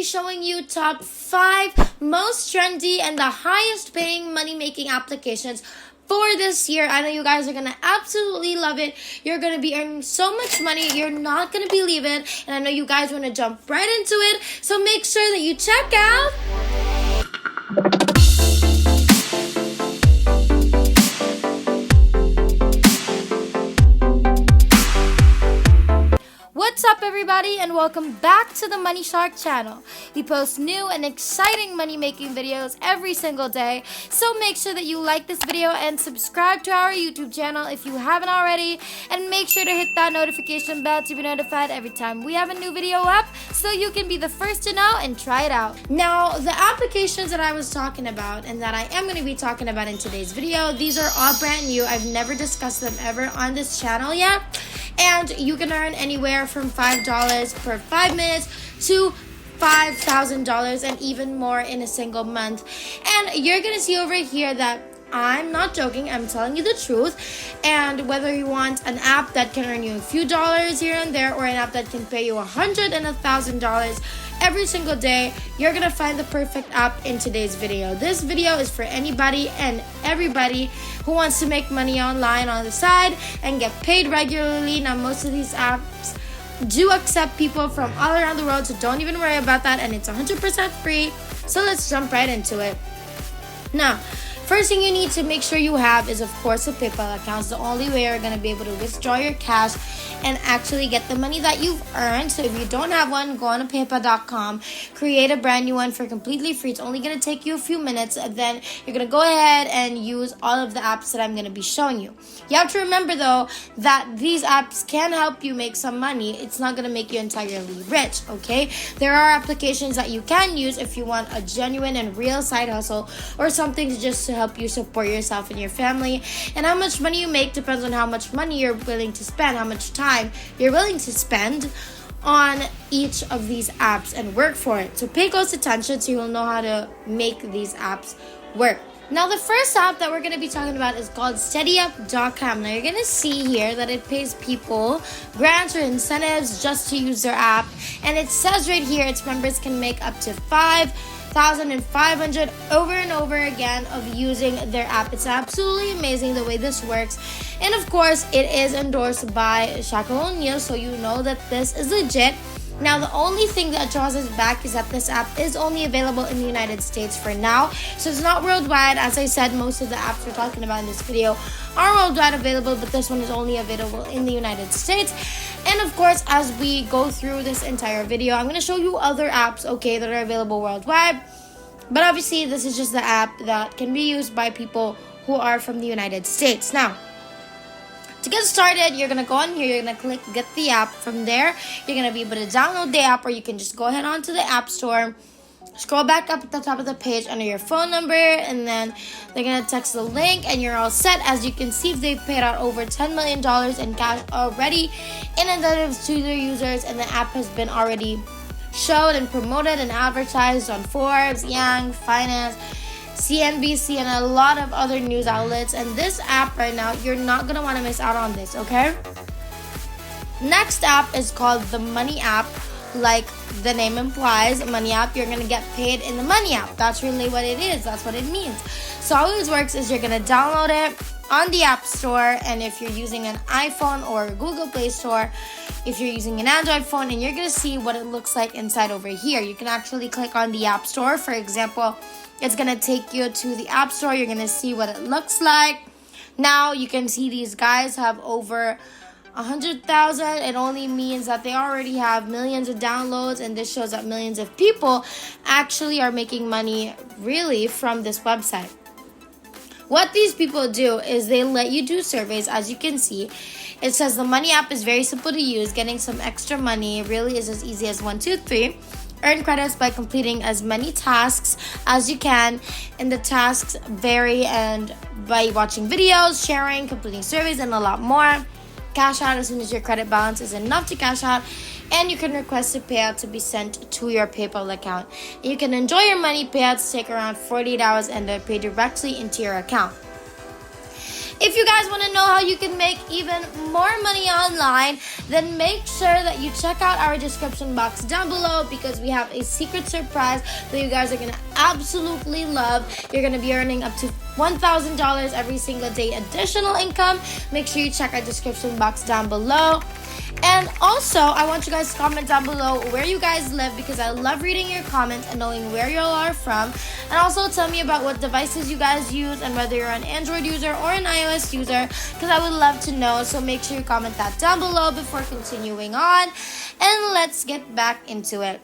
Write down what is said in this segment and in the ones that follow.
be showing you top 5 most trendy and the highest paying money making applications for this year. I know you guys are gonna absolutely love it. You're gonna be earning so much money, you're not gonna believe it. And I know you guys wanna jump right into it, so make sure that you check out What's up, everybody, and welcome back to the Money Shark channel. We post new and exciting money making videos every single day, so make sure that you like this video and subscribe to our YouTube channel if you haven't already, and make sure to hit that notification bell to be notified every time we have a new video up so you can be the first to know and try it out. Now, the applications that I was talking about and that I am going to be talking about in today's video, these are all brand new. I've never discussed them ever on this channel yet. And you can earn anywhere from $5 per 5 minutes to $5,000 and even more in a single month. And you're going to see over here that I'm not joking, I'm telling you the truth. And whether you want an app that can earn you a few dollars here and there, or an app that can pay you $100 and $1,000 every single day, you're gonna find the perfect app in today's video. This video is for anybody and everybody who wants to make money online on the side and get paid regularly. Now, most of these apps do accept people from all around the world, so don't even worry about that, and it's 100% free. So let's jump right into it. Now, first thing you need to make sure you have is, of course, a PayPal account. It's the only way you're going to be able to withdraw your cash and actually get the money that you've earned. So if you don't have one, go on to paypal.com, create a brand new one for completely free. It's only going to take you a few minutes, and then you're going to go ahead and use all of the apps that I'm going to be showing you. You have to remember, though, that these apps can help you make some money. It's not going to make you entirely rich, okay? There are applications that you can use if you want a genuine and real side hustle or something just to help you support yourself and your family. And how much money you make depends on how much money you're willing to spend, how much time you're willing to spend on each of these apps and work for it. So pay close attention so you'll know how to make these apps work. Now, the first app that we're going to be talking about is called SteadyUp.com. Now, you're going to see here that it pays people grants or incentives just to use their app. And it says right here its members can make up to $5,500 over and over again of using their app. It's absolutely amazing the way this works. And of course, it is endorsed by Shaquille O'Neal, so you know that this is legit. Now, the only thing that draws us back is that this app is only available in the United States for now. So it's not worldwide. As I said, most of the apps we're talking about in this video are worldwide available, but this one is only available in the United States. And of course, as we go through this entire video, I'm going to show you other apps, okay, that are available worldwide. But obviously, this is just the app that can be used by people who are from the United States. Now, to get started, you're going to go on here, you're going to click get the app. From there, you're going to be able to download the app, or you can just go ahead onto the App Store, scroll back up at the top of the page under your phone number, and then they're going to text the link, and you're all set. As you can see, they've paid out over $10 million in cash already in incentives to their users, and the app has been already showed and promoted and advertised on Forbes, Yang, Finance, CNBC, and a lot of other news outlets. And this app right now, you're not going to want to miss out on this, okay? Next app is called the Money app. Like the name implies, Money app, you're going to get paid in the Money app. That's really what it is. That's what it means. So how this works is you're going to download it on the App Store, and if you're using an iPhone or Google Play Store, if you're using an Android phone, and you're going to see what it looks like inside over here. You can actually click on the App Store. For example, it's going to take you to the App Store. You're going to see what it looks like. Now, you can see these guys have over 100,000. It only means that they already have millions of downloads, and this shows that millions of people actually are making money really from this website. What these people do is they let you do surveys. As you can see, it says the Money app is very simple to use. Getting some extra money really is as easy as 1, 2, 3. Earn credits by completing as many tasks as you can, and the tasks vary and by watching videos, sharing, completing surveys, and a lot more. Cash out as soon as your credit balance is enough to cash out, and you can request a payout to be sent to your PayPal account. You can enjoy your money. Payouts take around 48 hours and they're paid directly into your account. If you guys want to know how you can make even more money online, then make sure that you check out our description box down below, because we have a secret surprise that you guys are going to absolutely love. You're going to be earning up to $1,000 every single day additional income. Make sure you check our description box down below. And also, I want you guys to comment down below where you guys live, because I love reading your comments and knowing where you all are from. And also tell me about what devices you guys use and whether you're an Android user or an iOS user, because I would love to know. So make sure you comment that down below before continuing on. And let's get back into it.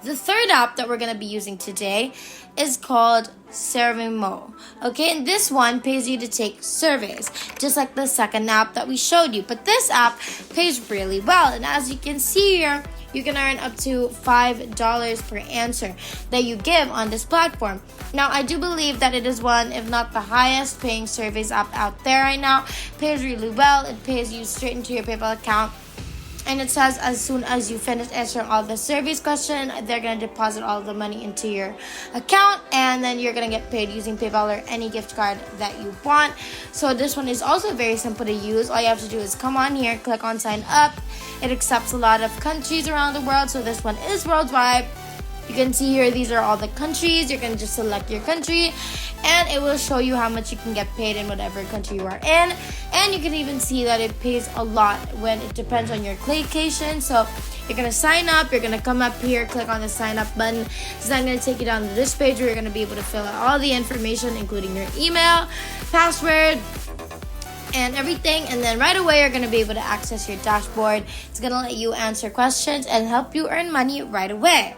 The third app that we're going to be using today is called Surveymo. Okay, and this one pays you to take surveys, just like the second app that we showed you. But this app pays really well, and as you can see here, you can earn up to $5 per answer that you give on this platform. Now, I do believe that it is one, if not the highest paying surveys app out there right now. It pays really well. It pays you straight into your PayPal account. And it says as soon as you finish answering all the surveys question, they're going to deposit all the money into your account, and then you're going to get paid using PayPal or any gift card that you want. So this one is also very simple to use. All you have to do is come on here, click on sign up. It accepts a lot of countries around the world, so this one is worldwide. You can see here, these are all the countries. You're going to just select your country, and it will show you how much you can get paid in whatever country you are in. And you can even see that it pays a lot when it depends on your location. So you're going to sign up. You're going to come up here, click on the sign up button. It's then going to take you down to this page where you're going to be able to fill out all the information, including your email, password, and everything. And then right away, you're going to be able to access your dashboard. It's going to let you answer questions and help you earn money right away.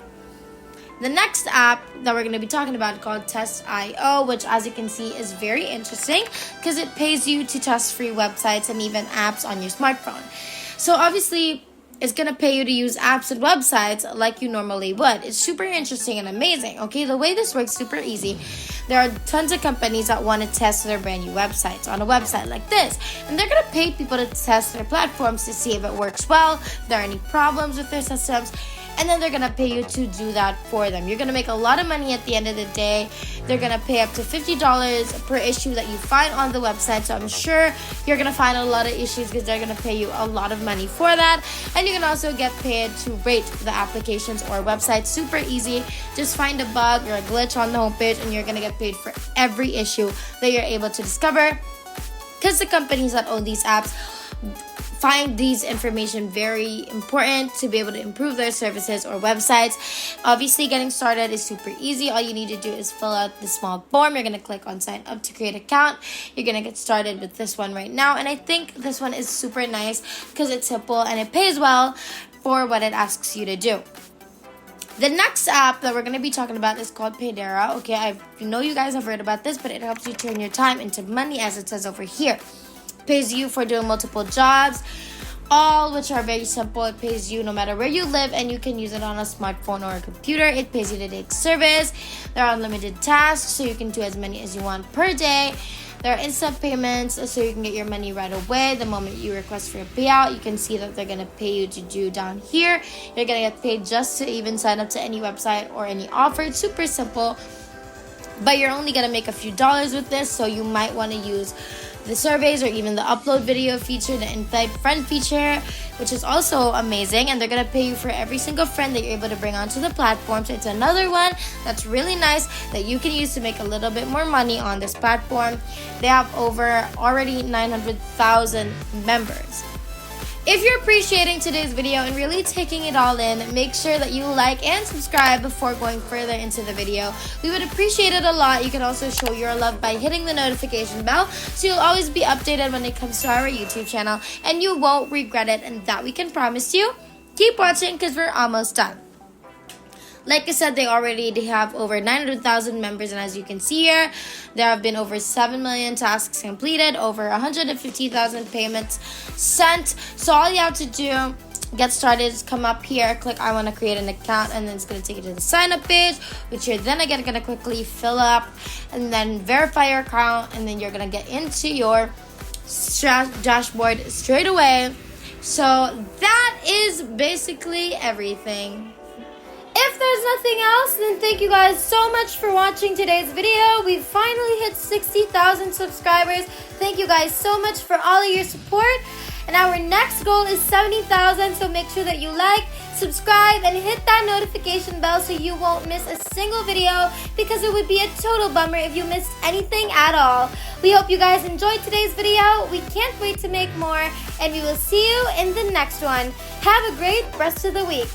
The next app that we're going to be talking about is called Test.io, which, as you can see, is very interesting because it pays you to test free websites and even apps on your smartphone. So obviously, it's going to pay you to use apps and websites like you normally would. It's super interesting and amazing. Okay, the way this works, super easy. There are tons of companies that want to test their brand new websites on a website like this. And they're going to pay people to test their platforms to see if it works well, if there are any problems with their systems. And then they're going to pay you to do that for them. You're going to make a lot of money at the end of the day. They're going to pay up to $50 per issue that you find on the website. So I'm sure you're going to find a lot of issues because they're going to pay you a lot of money for that. And you can also get paid to rate the applications or websites. Super easy. Just find a bug or a glitch on the homepage and you're going to get paid for every issue that you're able to discover. Because the companies that own these apps find these information very important to be able to improve their services or websites. Obviously, getting started is super easy. All you need to do is fill out the small form. You're going to click on sign up to create an account. You're going to get started with this one right now. And I think this one is super nice because it's simple and it pays well for what it asks you to do. The next app that we're going to be talking about is called Paydera. Okay, I know you guys have heard about this, but it helps you turn your time into money, as it says over here. Pays you for doing multiple jobs, all which are very simple. It pays you no matter where you live, and you can use it on a smartphone or a computer. It pays you to take service. There are unlimited tasks, so you can do as many as you want per day. There are instant payments, so you can get your money right away the moment you request for a payout. You can see that they're going to pay you to do down here. You're going to get paid just to even sign up to any website or any offer. It's super simple, but you're only going to make a few dollars with this, so you might want to use the surveys or even the upload video feature, the invite friend feature, which is also amazing. And they're going to pay you for every single friend that you're able to bring onto the platform. So it's another one that's really nice that you can use to make a little bit more money on this platform. They have over already 900,000 members. If you're appreciating today's video and really taking it all in, make sure that you like and subscribe before going further into the video. We would appreciate it a lot. You can also show your love by hitting the notification bell so you'll always be updated when it comes to our YouTube channel, and you won't regret it, and that we can promise you. Keep watching because we're almost done. Like I said, they have over 900,000 members, and as you can see here, there have been over 7 million tasks completed, over 150,000 payments sent. So all you have to do, get started, is come up here, click I want to create an account, and then it's going to take you to the sign up page, which you're then going to quickly fill up and then verify your account, and then you're going to get into your dashboard straight away. So that is basically everything. If if there's nothing else, then thank you guys so much for watching today's video. We've finally hit 60,000 subscribers. Thank you guys so much for all of your support. And our next goal is 70,000, so make sure that you like, subscribe, and hit that notification bell so you won't miss a single video, because it would be a total bummer if you missed anything at all. We hope you guys enjoyed today's video. We can't wait to make more, and we will see you in the next one. Have a great rest of the week.